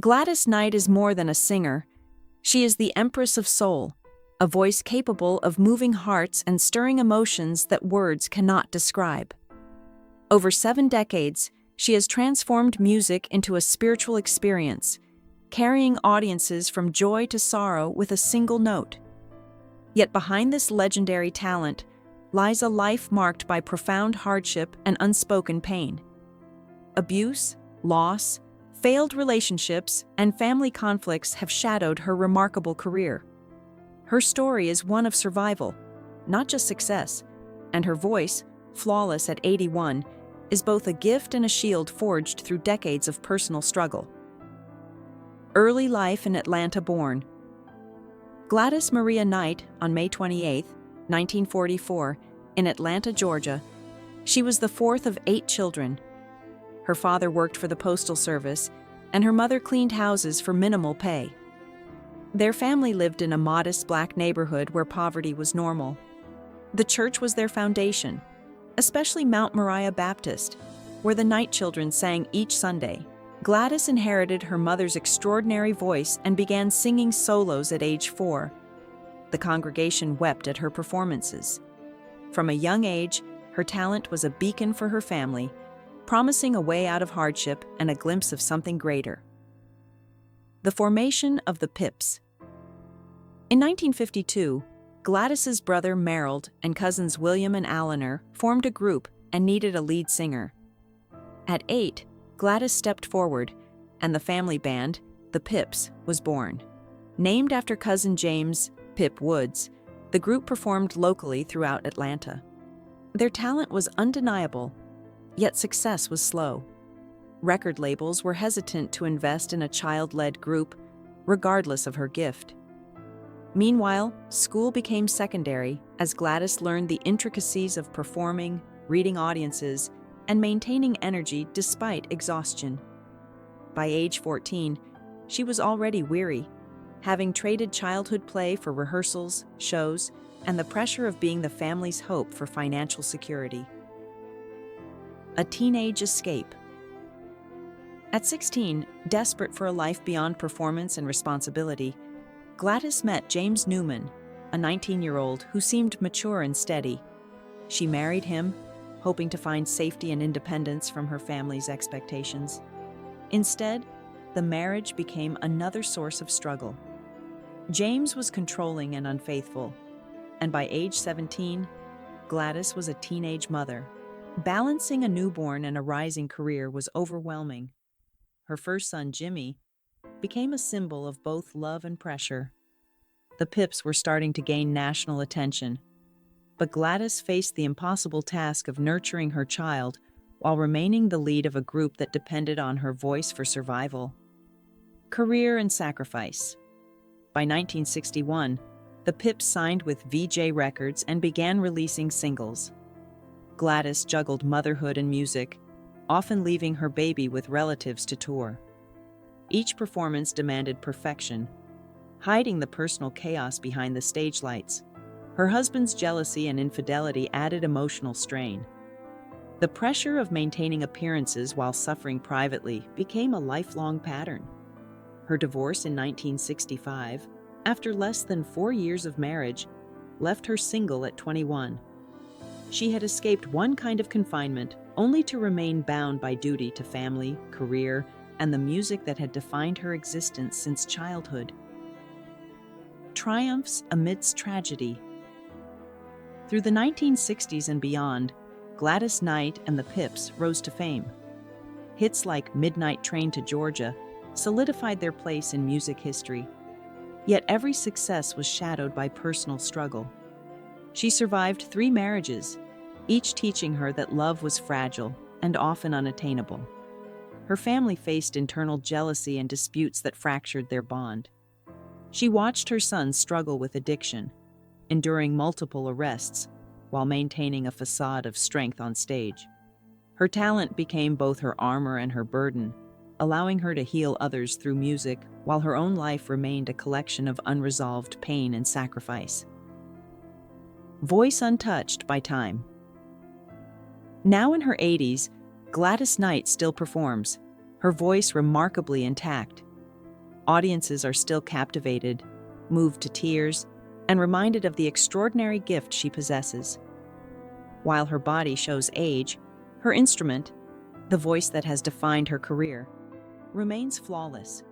Gladys Knight is more than a singer. She is the Empress of Soul, a voice capable of moving hearts and stirring emotions that words cannot describe. Over 7 decades, she has transformed music into a spiritual experience, carrying audiences from joy to sorrow with a single note. Yet behind this legendary talent lies a life marked by profound hardship and unspoken pain. Abuse, loss, failed relationships, and family conflicts have shadowed her remarkable career. Her story is one of survival, not just success, and her voice, flawless at 81, is both a gift and a shield forged through decades of personal struggle. Early life in Atlanta born. Gladys Maria Knight, on May 28, 1944, in Atlanta, Georgia. She was the 4th of 8 children. Her father worked for the Postal Service, and her mother cleaned houses for minimal pay. Their family lived in a modest black neighborhood where poverty was normal. The church was their foundation, especially Mount Moriah Baptist, where the Knight children sang each Sunday. Gladys inherited her mother's extraordinary voice and began singing solos at age 4. The congregation wept at her performances. From a young age, her talent was a beacon for her family, promising a way out of hardship and a glimpse of something greater. The formation of the Pips. In 1952, Gladys's brother Merrill and cousins William and Eleanor formed a group and needed a lead singer. At 8, Gladys stepped forward, and the family band, the Pips, was born. Named after cousin James "Pip" Woods, the group performed locally throughout Atlanta. Their talent was undeniable, yet success was slow. Record labels were hesitant to invest in a child-led group, regardless of her gift. Meanwhile, school became secondary as Gladys learned the intricacies of performing, reading audiences, and maintaining energy despite exhaustion. By age 14, she was already weary, having traded childhood play for rehearsals, shows, and the pressure of being the family's hope for financial security. A teenage escape. At 16, desperate for a life beyond performance and responsibility, Gladys met James Newman, a 19-year-old who seemed mature and steady. She married him, hoping to find safety and independence from her family's expectations. Instead, the marriage became another source of struggle. James was controlling and unfaithful, and by age 17, Gladys was a teenage mother. Balancing a newborn and a rising career was overwhelming. Her first son, Jimmy, became a symbol of both love and pressure. The Pips were starting to gain national attention, but Gladys faced the impossible task of nurturing her child while remaining the lead of a group that depended on her voice for survival. Career and sacrifice. By 1961, the Pips signed with VJ Records and began releasing singles. Gladys juggled motherhood and music, often leaving her baby with relatives to tour. Each performance demanded perfection, hiding the personal chaos behind the stage lights. Her husband's jealousy and infidelity added emotional strain. The pressure of maintaining appearances while suffering privately became a lifelong pattern. Her divorce in 1965, after less than 4 years of marriage, left her single at 21. She had escaped one kind of confinement only to remain bound by duty to family, career, and the music that had defined her existence since childhood. Triumphs amidst tragedy. Through the 1960s and beyond, Gladys Knight and the Pips rose to fame. Hits like Midnight Train to Georgia solidified their place in music history. Yet every success was shadowed by personal struggle. She survived 3 marriages, each teaching her that love was fragile and often unattainable. Her family faced internal jealousy and disputes that fractured their bond. She watched her son struggle with addiction, enduring multiple arrests while maintaining a facade of strength on stage. Her talent became both her armor and her burden, allowing her to heal others through music while her own life remained a collection of unresolved pain and sacrifice. Voice untouched by time. Now in her 80s, Gladys Knight still performs, her voice remarkably intact. Audiences are still captivated, moved to tears, and reminded of the extraordinary gift she possesses. While her body shows age, her instrument, the voice that has defined her career, remains flawless.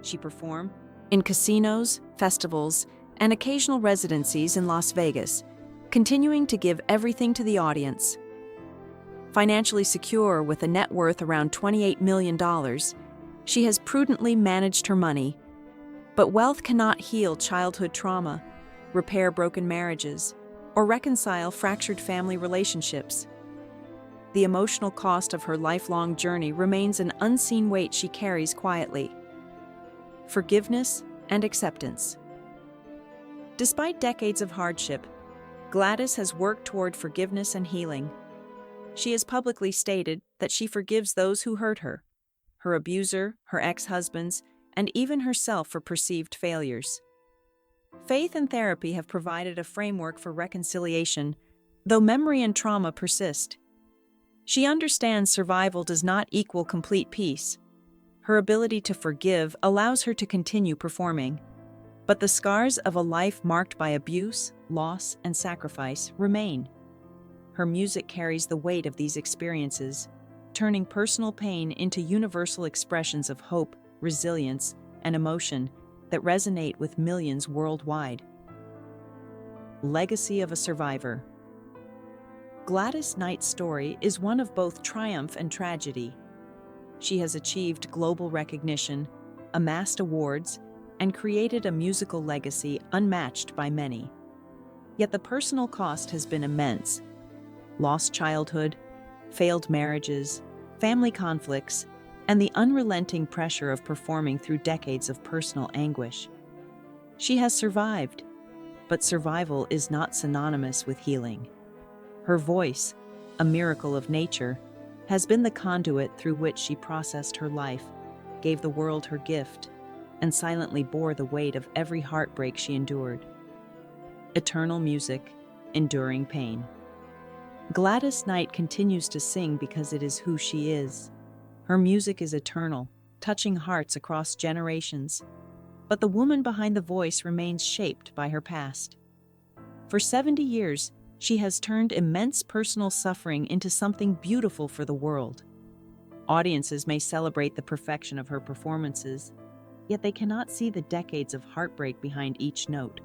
She performs in casinos, festivals, and occasional residencies in Las Vegas, continuing to give everything to the audience. Financially secure with a net worth around $28 million, she has prudently managed her money. But wealth cannot heal childhood trauma, repair broken marriages, or reconcile fractured family relationships. The emotional cost of her lifelong journey remains an unseen weight she carries quietly. Forgiveness and acceptance. Despite decades of hardship, Gladys has worked toward forgiveness and healing. She has publicly stated that she forgives those who hurt her, her abuser, her ex-husbands, and even herself for perceived failures. Faith and therapy have provided a framework for reconciliation, though memory and trauma persist. She understands survival does not equal complete peace. Her ability to forgive allows her to continue performing. But the scars of a life marked by abuse, loss, and sacrifice remain. Her music carries the weight of these experiences, turning personal pain into universal expressions of hope, resilience, and emotion that resonate with millions worldwide. Legacy of a survivor. Gladys Knight's story is one of both triumph and tragedy. She has achieved global recognition, amassed awards, and created a musical legacy unmatched by many. Yet the personal cost has been immense. Lost childhood, failed marriages, family conflicts, and the unrelenting pressure of performing through decades of personal anguish. She has survived, but survival is not synonymous with healing. Her voice, a miracle of nature, has been the conduit through which she processed her life, gave the world her gift, and silently bore the weight of every heartbreak she endured. Eternal music, enduring pain. Gladys Knight continues to sing because it is who she is. Her music is eternal, touching hearts across generations. But the woman behind the voice remains shaped by her past. For 70 years, she has turned immense personal suffering into something beautiful for the world. Audiences may celebrate the perfection of her performances, yet they cannot see the decades of heartbreak behind each note.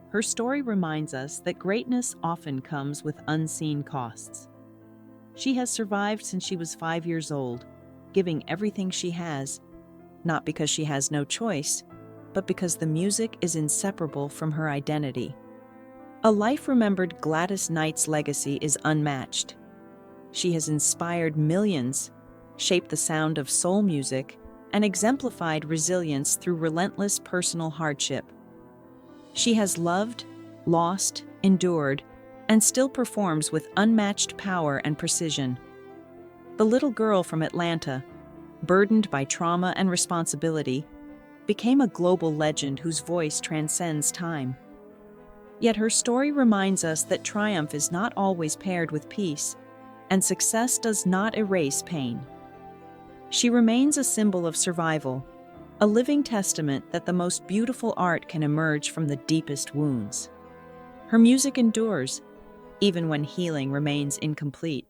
Her story reminds us that greatness often comes with unseen costs. She has survived since she was 5 years old, giving everything she has, not because she has no choice, but because the music is inseparable from her identity. A life-remembered Gladys Knight's legacy is unmatched. She has inspired millions, shaped the sound of soul music, and exemplified resilience through relentless personal hardship. She has loved, lost, endured, and still performs with unmatched power and precision. The little girl from Atlanta, burdened by trauma and responsibility, became a global legend whose voice transcends time. Yet her story reminds us that triumph is not always paired with peace, and success does not erase pain. She remains a symbol of survival, a living testament that the most beautiful art can emerge from the deepest wounds. Her music endures, even when healing remains incomplete.